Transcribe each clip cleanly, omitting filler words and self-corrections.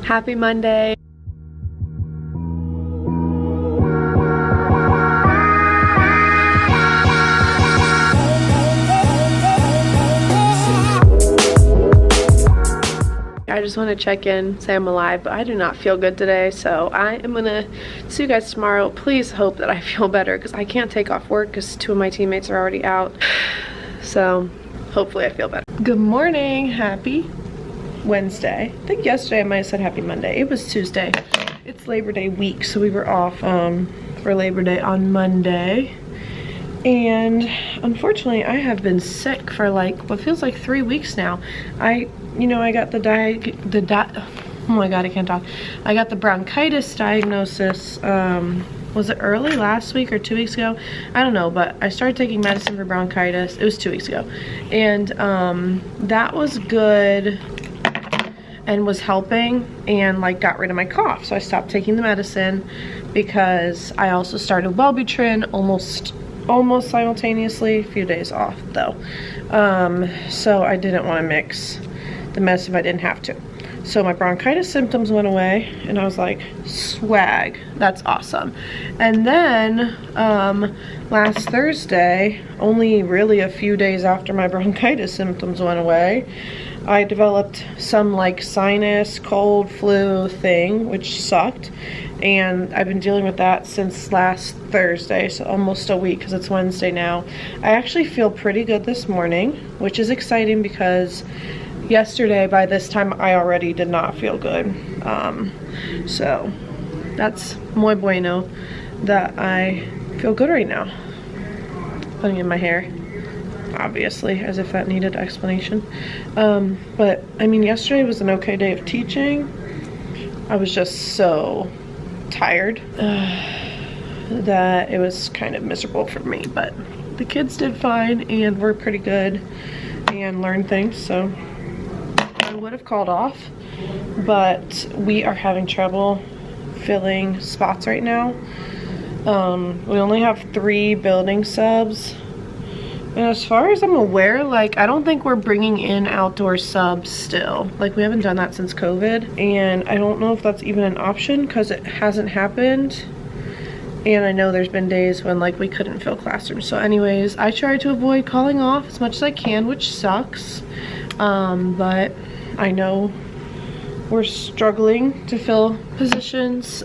Happy Monday. I just want to check in, say I'm alive, but I do not feel good today, so I am gonna see you guys tomorrow. Please hope that I feel better, because I can't take off work because 2 of my teammates are already out. So hopefully I feel better. Good morning, happy Wednesday. I think yesterday I might have said happy Monday. It was Tuesday. It's Labor Day week, so we were off for Labor Day on Monday. And unfortunately, I have been sick for like what feels like 3 weeks now. I got oh my god, I can't talk. I got the bronchitis diagnosis. Was it early last week or 2 weeks ago? I don't know, but I started taking medicine for bronchitis. It was 2 weeks ago, and that was good and was helping, and like got rid of my cough. So I stopped taking the medicine because I also started Wellbutrin almost simultaneously. A few days off though, so I didn't want to mix the medicine if I didn't have to. So my bronchitis symptoms went away, and I was like, swag, that's awesome. And then last Thursday, only really a few days after my bronchitis symptoms went away, I developed some like sinus, cold, flu thing, which sucked. And I've been dealing with that since last Thursday, so almost a week, because it's Wednesday now. I actually feel pretty good this morning, which is exciting because yesterday by this time I already did not feel good. So that's muy bueno that I feel good right now. Putting in my hair, obviously, as if that needed explanation. But I mean, yesterday was an okay day of teaching. I was just so tired that it was kind of miserable for me, but the kids did fine and were pretty good and learned things, so I would have called off, but we are having trouble filling spots right now. We only have 3 building subs, and as far as I'm aware, like, I don't think we're bringing in outdoor subs still. Like, we haven't done that since COVID, and I don't know if that's even an option because it hasn't happened. And I know there's been days when like we couldn't fill classrooms. So anyways, I try to avoid calling off as much as I can, which sucks. But I know we're struggling to fill positions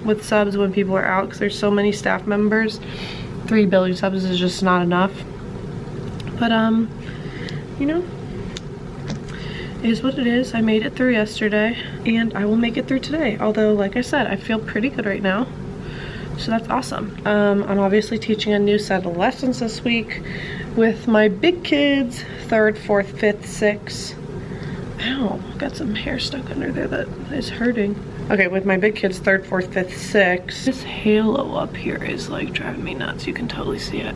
with subs when people are out, because there's so many staff members. 3 building subs is just not enough. But you know, it is what it is. I made it through yesterday, and I will make it through today. Although, like I said, I feel pretty good right now, so that's awesome. I'm obviously teaching a new set of lessons this week with my big kids, 3rd, 4th, 5th, 6th. Ow, got some hair stuck under there that is hurting. Okay, with my big kids, 3rd, 4th, 5th, 6th. This halo up here is like driving me nuts. You can totally see it.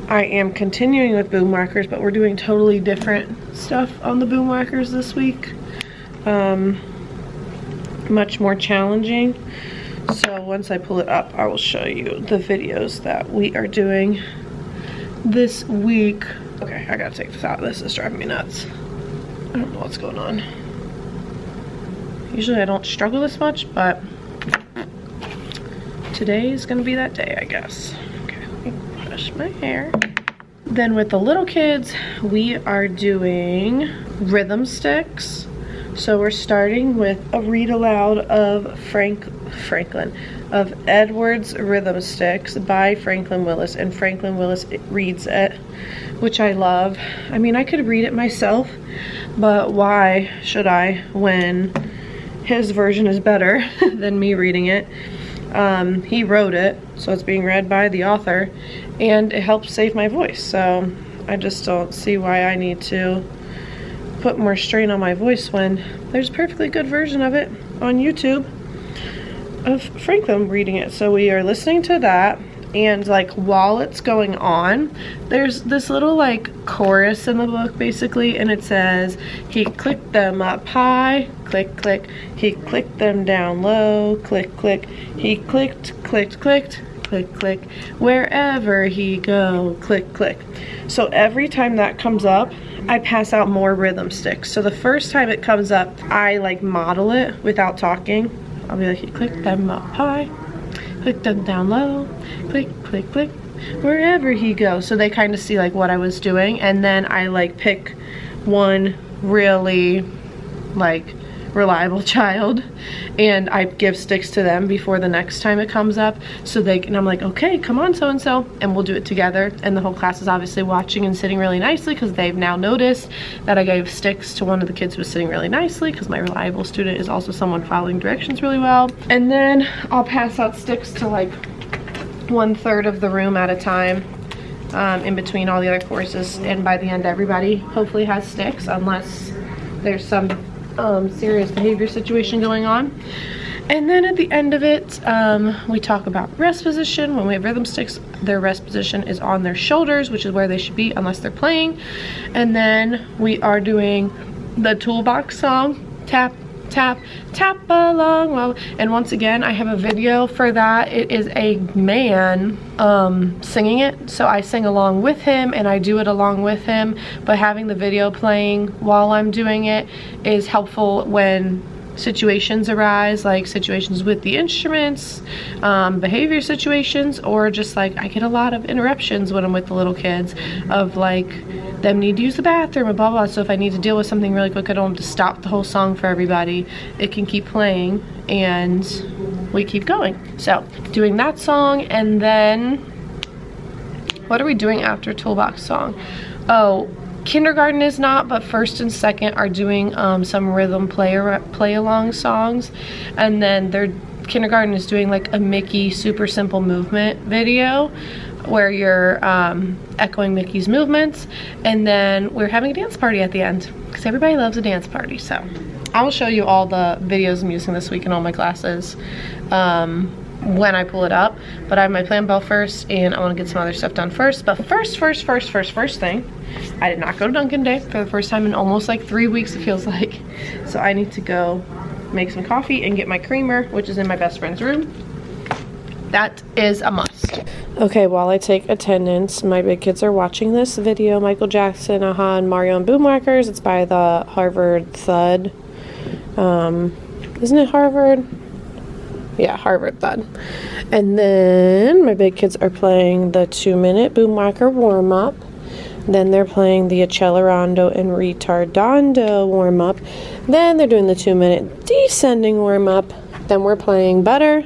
I am continuing with boom markers, but we're doing totally different stuff on the boom markers this week. Much more challenging. So once I pull it up, I will show you the videos that we are doing this week. Okay, I gotta take this out. This is driving me nuts. I don't know what's going on. Usually I don't struggle this much, but today is gonna be that day, I guess. Okay, let me brush my hair. Then with the little kids, we are doing rhythm sticks. So we're starting with a read aloud of Edward's Rhythm Sticks by Franklin Willis, and Franklin Willis reads it, which I love. I mean, I could read it myself, but why should I when his version is better than me reading it? He wrote it, so it's being read by the author, and it helps save my voice, so I just don't see why I need to put more strain on my voice when there's a perfectly good version of it on YouTube of Franklin reading it. So we are listening to that, and like while it's going on, there's this little like chorus in the book basically, and it says, he clicked them up high, click click, he clicked them down low, click click, he clicked clicked clicked, click, click. Wherever he go, click, click. So every time that comes up, I pass out more rhythm sticks. So the first time it comes up, I like model it without talking. I'll be like, you click them up high, click them down low, click, click, click. Wherever he goes. So they kind of see like what I was doing, and then I like pick one really like reliable child and I give sticks to them before the next time it comes up, so and I'm like, okay, come on, so and so, and we'll do it together. And the whole class is obviously watching and sitting really nicely because they've now noticed that I gave sticks to one of the kids who was sitting really nicely, because my reliable student is also someone following directions really well. And then I'll pass out sticks to like 1/3 of the room at a time, in between all the other courses, and by the end everybody hopefully has sticks, unless there's some serious behavior situation going on. And then at the end of it, we talk about rest position. When we have rhythm sticks, their rest position is on their shoulders, which is where they should be unless they're playing. And then we are doing the toolbox song, tap, tap, tap along. Well, and once again, I have a video for that. It is a man singing it, so I sing along with him and I do it along with him, but having the video playing while I'm doing it is helpful when situations arise, like situations with the instruments, behavior situations, or just like I get a lot of interruptions when I'm with the little kids of like them need to use the bathroom and blah blah. So if I need to deal with something really quick, I don't have to stop the whole song for everybody. It can keep playing and we keep going. So doing that song, and then what are we doing after toolbox song? Oh, kindergarten is not, but first and second are doing some rhythm play along songs, and then their kindergarten is doing like a Mickey super simple movement video where you're echoing Mickey's movements, and then we're having a dance party at the end because everybody loves a dance party. So I will show you all the videos I'm using this week in all my classes when I pull it up, but I have my plan bell first and I want to get some other stuff done first. But first thing, I did not go to Dunkin' Day for the first time in almost like 3 weeks, it feels like. So I need to go make some coffee and get my creamer, which is in my best friend's room. That is a must. Okay, while I take attendance, my big kids are watching this video, Michael Jackson, Aha, and Mario and Boomwhackers. It's by the Harvard Thud. Isn't it Harvard? Yeah, Harvard Thud. And then my big kids are playing the 2-minute Boomwhacker warm-up. Then they're playing the Accelerando and Retardando warm-up. Then they're doing the 2-minute descending warm-up. Then we're playing Butter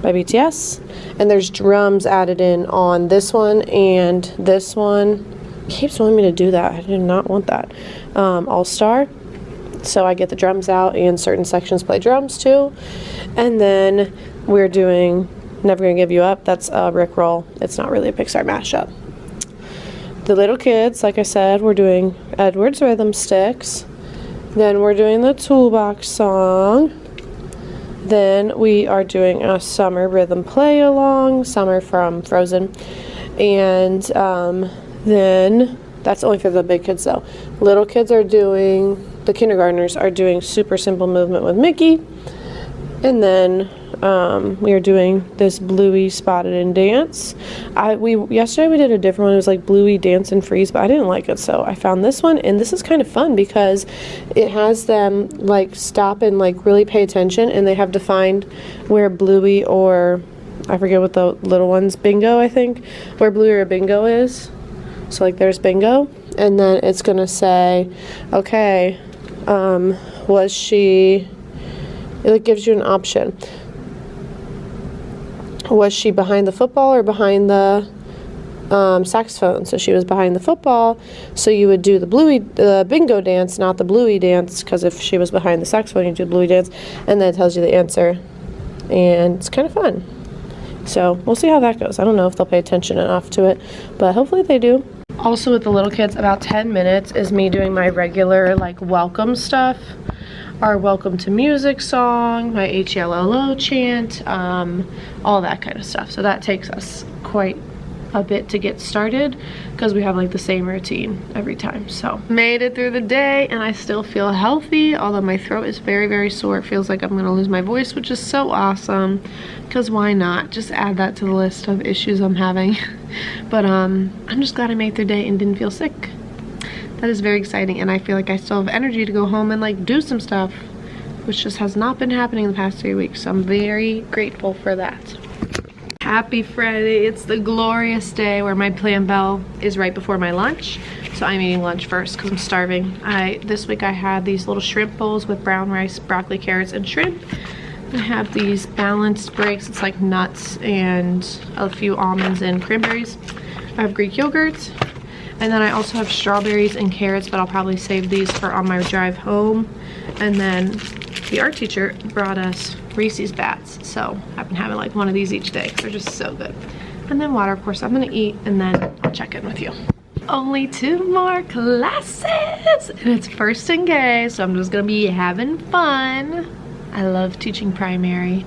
by BTS. And there's drums added in on this one and this one. It keeps wanting me to do that. I do not want that. All-Star. So I get the drums out, and certain sections play drums too. And then we're doing Never Gonna Give You Up. That's a Rickroll. It's not really a Pixar mashup. The little kids, like I said, we're doing Edward's Rhythm Sticks. Then we're doing the Toolbox Song. Then we are doing a Summer Rhythm Play Along, Summer from Frozen. And then that's only for the big kids though. Little kids are doing, the kindergartners are doing Super Simple Movement with Mickey. And then we are doing this Bluey Spotted and Dance. Yesterday we did a different one. It was like Bluey Dance and Freeze, but I didn't like it, so I found this one, and this is kind of fun because it has them like stop and like really pay attention, and they have defined where Bluey, or I forget what the little one's, Bingo, I think, where Bluey or Bingo is. So like there's Bingo, and then it's gonna say, okay, was she, it gives you an option. Was she behind the football or behind the saxophone? So she was behind the football, so you would do the Bingo dance, not the Bluey dance, because if she was behind the saxophone, you do the Bluey dance, and then it tells you the answer, and it's kind of fun. So we'll see how that goes. I don't know if they'll pay attention enough to it, but hopefully they do. Also with the little kids, about 10 minutes is me doing my regular like welcome stuff. Our welcome to music song, my HLLO chant, all that kind of stuff. So that takes us quite a bit to get started because we have like the same routine every time. So made it through the day and I still feel healthy, although my throat is very, very sore. It feels like I'm gonna lose my voice, which is so awesome because why not? Just add that to the list of issues I'm having. But I'm just glad I made it through the day and didn't feel sick. That is very exciting, and I feel like I still have energy to go home and like do some stuff, which just has not been happening in the past 3 weeks. So I'm very grateful for that. Happy Friday. It's the glorious day where my plan bell is right before my lunch. So I'm eating lunch first because I'm starving. This week I had these little shrimp bowls with brown rice, broccoli, carrots, and shrimp. I have these balanced breaks. It's like nuts and a few almonds and cranberries. I have Greek yogurt. And then I also have strawberries and carrots, but I'll probably save these for on my drive home. And then the art teacher brought us Reese's Bats. So I've been having like one of these each day. They're just so good. And then water, of course, I'm gonna eat and then I'll check in with you. Only 2 more classes and it's first in K, so I'm just gonna be having fun. I love teaching primary.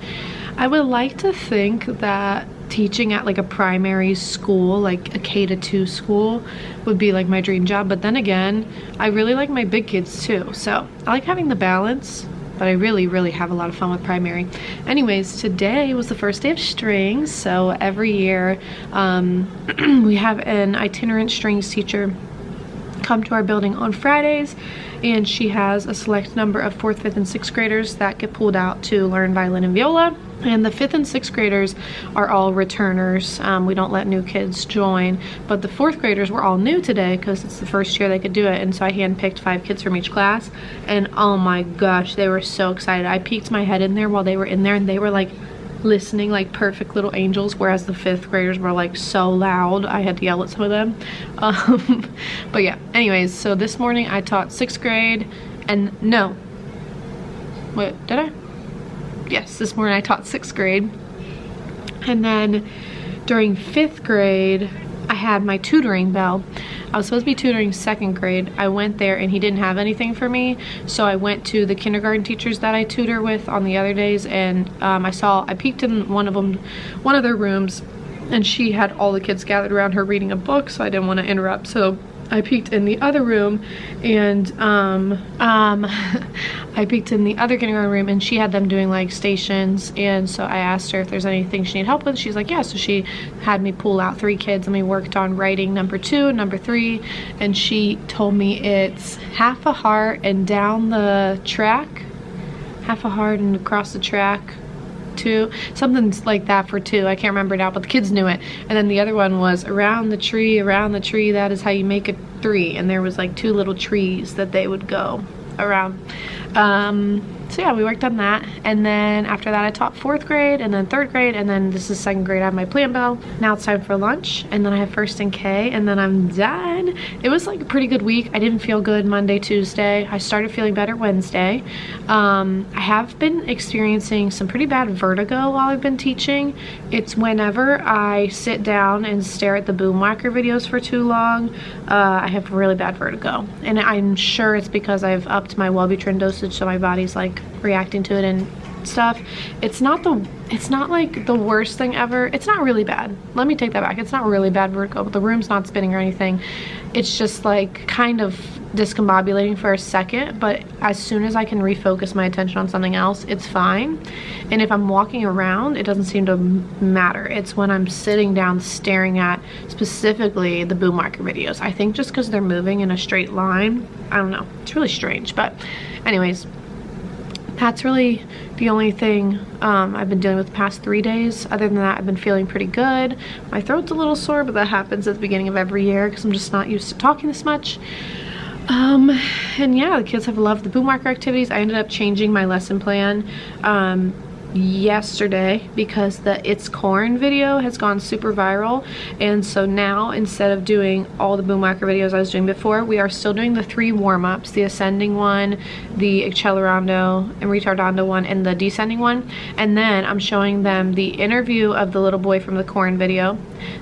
I would like to think that teaching at like a primary school, like a K-2 school, would be like my dream job. But then again, I really like my big kids too. So I like having the balance, but I really, really have a lot of fun with primary. Anyways, today was the first day of strings. So every year we have an itinerant strings teacher come to our building on Fridays, and she has a select number of 4th, 5th, and 6th graders that get pulled out to learn violin and viola. And the 5th and 6th graders are all returners. We don't let new kids join, but the 4th graders were all new today because it's the first year they could do it. And so I handpicked 5 kids from each class, and oh my gosh, they were so excited. I peeked my head in there while they were in there, and they were like listening like perfect little angels, whereas the 5th graders were like so loud I had to yell at some of them. But yeah, anyways, so this morning I taught 6th grade, and no, wait, did I? Yes, this morning I taught 6th grade, and then during 5th grade I had my tutoring bell. I was supposed to be tutoring 2nd grade. I went there and he didn't have anything for me, so I went to the kindergarten teachers that I tutor with on the other days, and I peeked in one of their rooms, and she had all the kids gathered around her reading a book, so I didn't want to interrupt. So I peeked in the other room, and I peeked in the other kindergarten room, and she had them doing like stations, and so I asked her if there's anything she needed help with. She's like, yeah, so she had me pull out 3 kids, and we worked on writing number 2 and number 3, and she told me it's half a heart and down the track, half a heart and across the track, 2, something like that for 2. I can't remember now, but the kids knew it. And then the other one was around the tree, that is how you make a 3. And there was like 2 little trees that they would go around. So yeah, we worked on that, and then after that I taught 4th grade, and then 3rd grade, and then this is 2nd grade. I have my plan bell. Now it's time for lunch, and then I have first in K, and then I'm done. It was like a pretty good week. I didn't feel good Monday, Tuesday. I started feeling better Wednesday. I have been experiencing some pretty bad vertigo while I've been teaching. It's whenever I sit down and stare at the boom whacker videos for too long, I have really bad vertigo, and I'm sure it's because I've upped my Wellbutrin dosage, so my body's like reacting to it and stuff. It's not like the worst thing ever. It's not really bad. Let me take that back. It's not really bad vertigo, but the room's not spinning or anything. It's just like kind of discombobulating for a second, but as soon as I can refocus my attention on something else, it's fine. And if I'm walking around, it doesn't seem to matter. It's when I'm sitting down staring at specifically the boom whacker videos. I think just because they're moving in a straight line. I don't know. It's really strange. But anyways, that's really the only thing I've been dealing with the past 3 days. Other than that, I've been feeling pretty good. My throat's a little sore, but that happens at the beginning of every year because I'm just not used to talking this much. And yeah, the kids have loved the boom whacker activities. I ended up changing my lesson plan yesterday because the It's Corn video has gone super viral, and so now instead of doing all the boom whacker videos I was doing before, we are still doing the 3 warm-ups, the ascending one, the accelerando and retardando one, and the descending one. And then I'm showing them the interview of the little boy from the Corn video,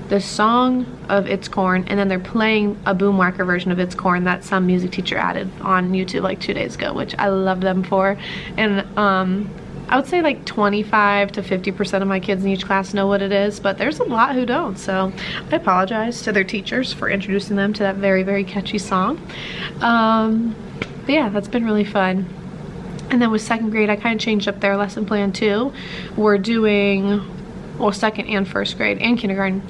the song of It's Corn, and then they're playing a boom whacker version of It's Corn that some music teacher added on YouTube like 2 days ago, which I love them for. And I would say like 25 to 50% of my kids in each class know what it is, but there's a lot who don't. So I apologize to their teachers for introducing them to that very, very catchy song. But yeah, that's been really fun. And then with second grade, I kind of changed up their lesson plan too. We're doing, well, second and first grade and kindergarten.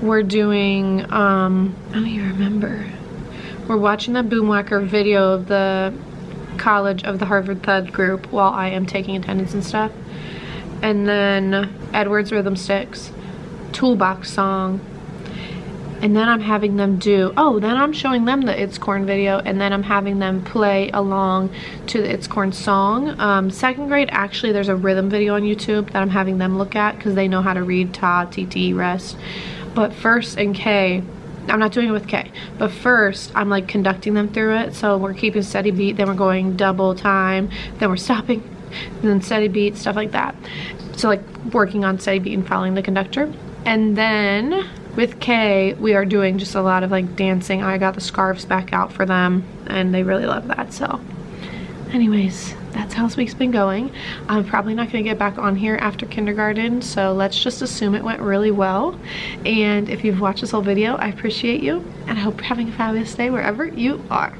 We're doing, I don't even remember. We're watching that Boomwhacker video of the College of the Harvard Thud group while I am taking attendance and stuff. And then Edward's Rhythm Sticks, Toolbox Song. And then I'm having them do, oh, then I'm showing them the It's Corn video, and then I'm having them play along to the It's Corn song. Second grade, actually, there's a rhythm video on YouTube that I'm having them look at because they know how to read ta, tt, rest. But first and K, I'm not doing it with K, but first I'm like conducting them through it. So we're keeping steady beat, then we're going double time, then we're stopping, and then steady beat, stuff like that. So like working on steady beat and following the conductor. And then with K, we are doing just a lot of like dancing. I got the scarves back out for them and they really love that. So anyways, that's how this week's been going. I'm probably not gonna get back on here after kindergarten, so let's just assume it went really well. And if you've watched this whole video, I appreciate you and I hope you're having a fabulous day wherever you are.